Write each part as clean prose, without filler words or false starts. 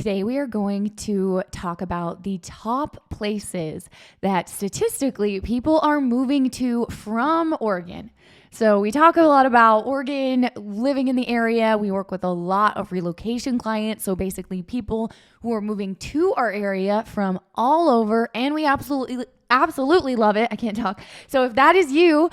Today we are going to talk about the top places that statistically people are moving to from Oregon. So we talk a lot about Oregon, living in the area. We work with a lot of relocation clients. So basically people who are moving to our area from all over, and we absolutely love it. I can't talk. So if that is you,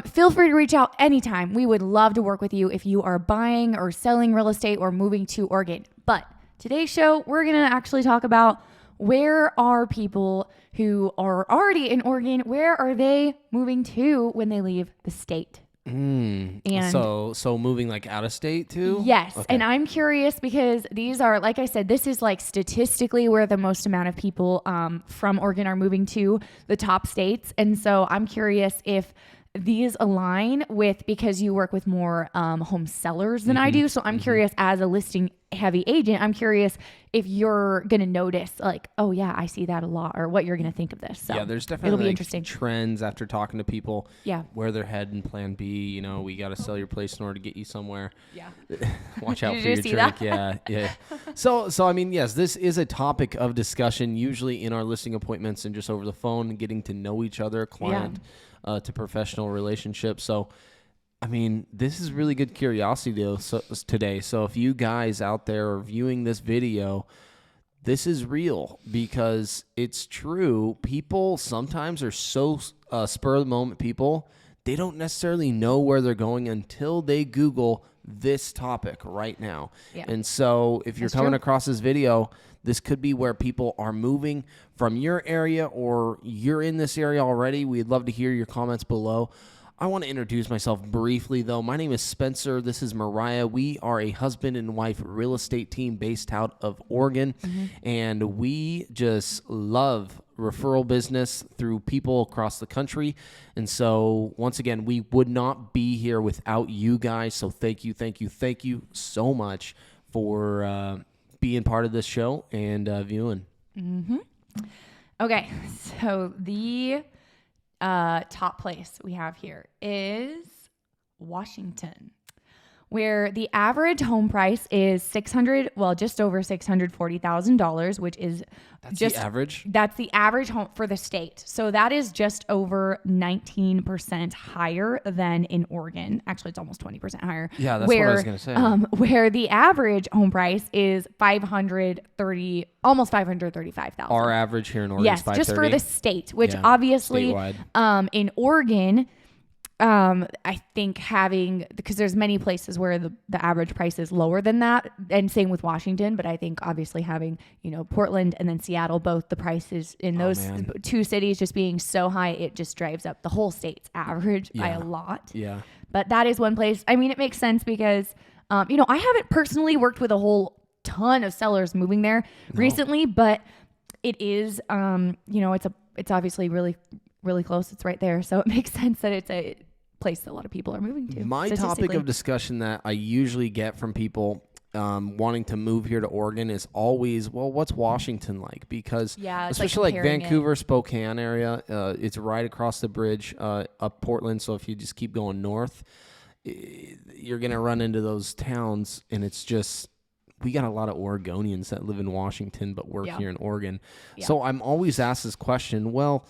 feel free to reach out anytime. We would love to work with you if you are buying or selling real estate or moving to Oregon. But today's show, we're going to actually talk about where are people who are already in Oregon, where are they moving to when they leave the state? And so moving like out of state too? Yes. Okay. And I'm curious because these are, like I said, this is like statistically where the most amount of people from Oregon are moving to the top states. And so I'm curious if these align with, because you work with more home sellers than I do. So I'm curious, as a listing heavy agent, I'm curious if you're going to notice like, oh yeah, I see that a lot, or what you're going to think of this. So yeah, there's definitely it'll be like interesting trends after talking to people. Yeah. Where they're heading, plan B, you know, we got to sell your place in order to get you somewhere. Yeah. Watch out Did for you your see drink. that? Yeah. So I mean, yes, this is a topic of discussion, usually in our listing appointments and just over the phone, getting to know each other, client to professional relationships. So, I mean, this is really good curiosity today. So if you guys out there are viewing this video, this is real because it's true. People sometimes are so spur of the moment people, they don't necessarily know where they're going until they Google this topic right now. Yeah. And so if you're coming across this video, this could be where people are moving from your area, or you're in this area already. We'd love to hear your comments below. I want to introduce myself briefly, though. My name is Spencer. This is Mariah. We are a husband and wife real estate team based out of Oregon, and we just love referral business through people across the country. And so, once again, we would not be here without you guys. So thank you so much for being part of this show and viewing. Okay, so the top place we have here is Washington, where the average home price is just over $640,000, which is the average. That's the average home for the state. So that is just over 19% higher than in Oregon. Actually, it's almost 20% higher. Yeah, that's what I was going to say. Where the average home price is almost $535,000. Our average here in Oregon is $530,000. Just for the state, which obviously in Oregon, I think because there's many places where the average price is lower than that, and same with Washington, but I think obviously having, Portland and then Seattle, both the prices in those two cities just being so high, it just drives up the whole state's average by a lot. Yeah. But that is one place. I mean, it makes sense because, I haven't personally worked with a whole ton of sellers moving there recently, but it is, it's obviously really, really close. It's right there. So it makes sense that it's a place that a lot of people are moving to. My topic of discussion that I usually get from people wanting to move here to Oregon is always, well, what's Washington like? Because especially like Vancouver, Spokane area, it's right across the bridge up Portland. So if you just keep going north, you're going to run into those towns, and it's just, we got a lot of Oregonians that live in Washington but work here in Oregon. Yeah. So I'm always asked this question, well,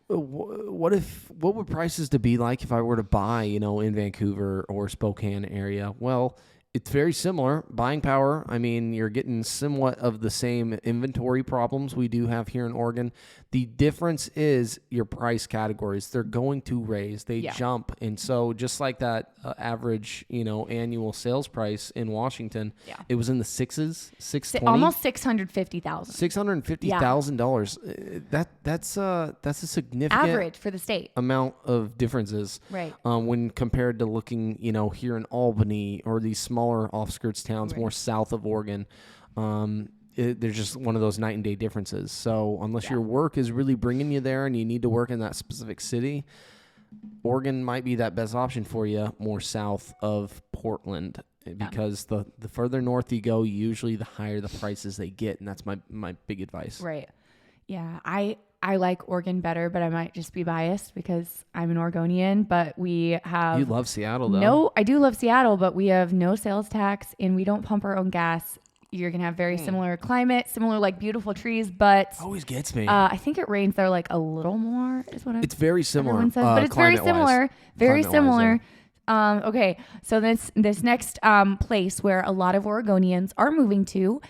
what would prices to be like if I were to buy, in Vancouver or Spokane area? Well, it's very similar. Buying power, I mean, you're getting somewhat of the same inventory problems we do have here in Oregon. The difference is your price categories. They're going to raise. They jump. And so just like that average, annual sales price in Washington, it was in the sixes, $620. Almost $650,000. $650,000. That's a significant average for the state amount of differences. Right. When compared to looking, here in Albany or these smaller off-skirts towns more south of Oregon. There's just one of those night and day differences. So unless your work is really bringing you there and you need to work in that specific city, Oregon might be that best option for you more south of Portland, because the further north you go, usually the higher the prices they get. And that's my big advice. Right. Yeah. I like Oregon better, but I might just be biased because I'm an Oregonian, but we have... You love Seattle, though. No, I do love Seattle, but we have no sales tax and we don't pump our own gas. You're going to have very similar climate, similar like beautiful trees, but Always gets me. I think it rains there like a little more is what It's very similar. everyone says, but it's very similar. Very similar. Okay, so this next place where a lot of Oregonians are moving to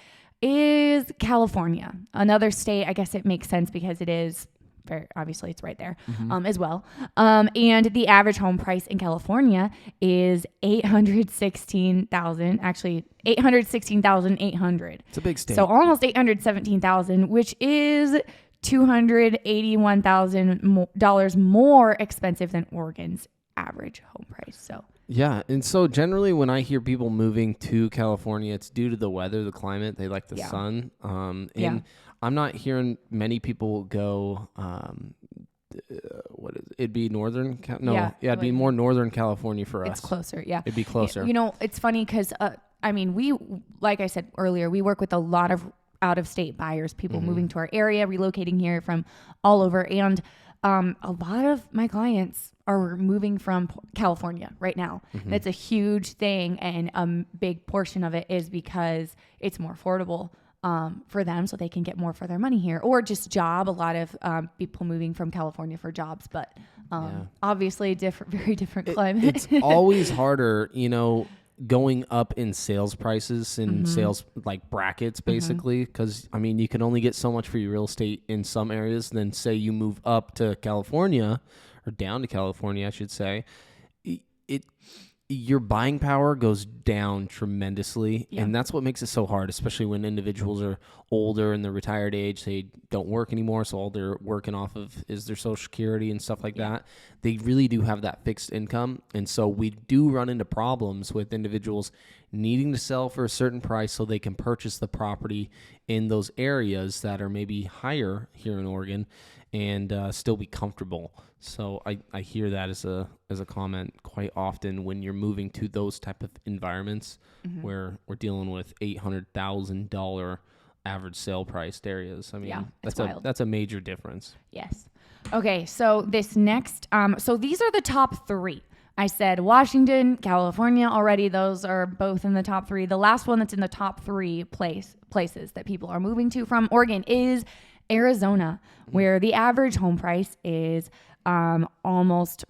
is California. Another state, I guess it makes sense because it is very, obviously it's right there as well. And the average home price in California is $816,800. It's a big state. So almost $817,000, which is $281,000 more expensive than Oregon's average home price. So yeah, and so generally when I hear people moving to California, it's due to the weather, the climate. They like the sun. And I'm not hearing many people go. What is it'd be northern? It'd be more northern California for us. It's closer. Yeah, it'd be closer. You know, it's funny because I mean, we, like I said earlier, we work with a lot of out-of-state buyers, people moving to our area, relocating here from all over, and a lot of my clients are moving from California right now. That's a huge thing, and a big portion of it is because it's more affordable for them, so they can get more for their money here, or just job. A lot of people moving from California for jobs, but obviously very different climate. It's always harder, you know, going up in sales prices and sales like brackets, basically, because I mean, you can only get so much for your real estate in some areas. Then say you move up to California, or down to California, I should say, your buying power goes down tremendously. And that's what makes it so hard, especially when individuals are older and they're retired age. They don't work anymore, so all they're working off of is their Social Security and stuff like that. They really do have that fixed income. And so we do run into problems with individuals needing to sell for a certain price so they can purchase the property in those areas that are maybe higher here in Oregon and still be comfortable. So I hear that as a comment quite often when you're moving to those type of environments where we're dealing with $800,000 average sale priced areas. I mean, that's a major difference. Yes. Okay, so this next, so these are the top three. I said Washington, California already. Those are both in the top three. The last one that's in the top three places that people are moving to from Oregon is Arizona, where the average home price is almost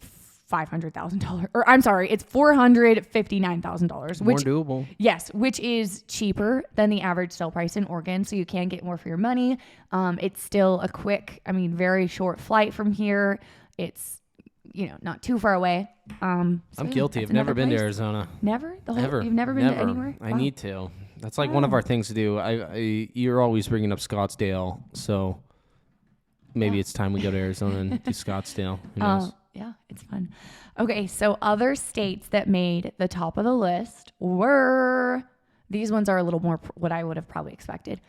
$500,000, or I'm sorry, it's $459,000, which more doable. Yes, which is cheaper than the average sale price in Oregon, so you can get more for your money. It's still a quick, very short flight from here. It's not too far away. I'm guilty. I've never been to Arizona. Never? Ever. You've never been to anywhere? I need to. That's like one of our things to do. You're always bringing up Scottsdale, so maybe it's time we go to Arizona and do Scottsdale. Who knows? Yeah, it's fun. Okay, so other states that made the top of the list were, these ones are a little more what I would have probably expected.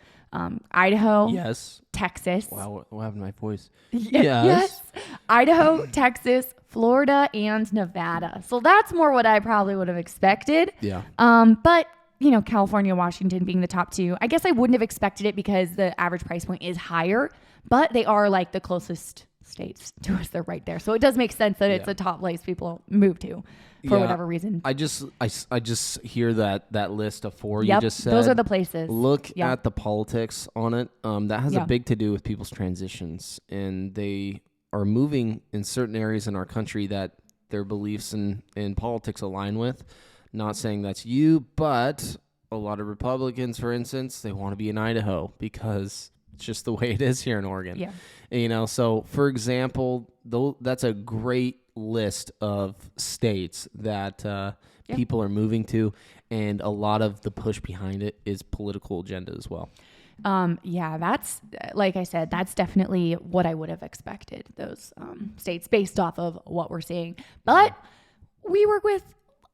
Idaho. Yes. Texas. Wow, what happened to my voice? Yes. Idaho, Texas, Florida, and Nevada. So that's more what I probably would have expected. Yeah. But California, Washington being the top two. I guess I wouldn't have expected it because the average price point is higher, but they are like the closest states to us. They're right there. So it does make sense that it's a top place people move to for whatever reason. I just hear that list of four you just said. Those are the places. Look at the politics on it. That has a big to do with people's transitions, and they are moving in certain areas in our country that their beliefs and politics align with. Not saying that's you, but a lot of Republicans, for instance, they want to be in Idaho because it's just the way it is here in Oregon. Yeah. So for example, that's a great list of states that people are moving to, and a lot of the push behind it is political agenda as well. That's, like I said, that's definitely what I would have expected, those states based off of what we're seeing. But we work with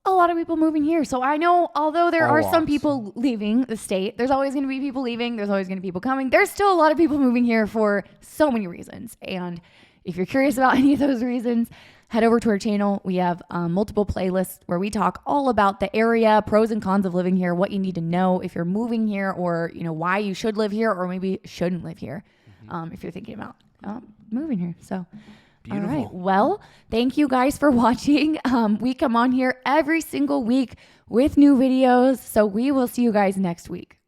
a lot of people moving here. So I know, although there are some people leaving the state, there's always going to be people leaving. There's always going to be people coming. There's still a lot of people moving here for so many reasons. And if you're curious about any of those reasons, head over to our channel. We have multiple playlists where we talk all about the area, pros and cons of living here, what you need to know if you're moving here, or why you should live here or maybe shouldn't live here if you're thinking about moving here. So beautiful. All right. Well, thank you guys for watching. We come on here every single week with new videos. So we will see you guys next week.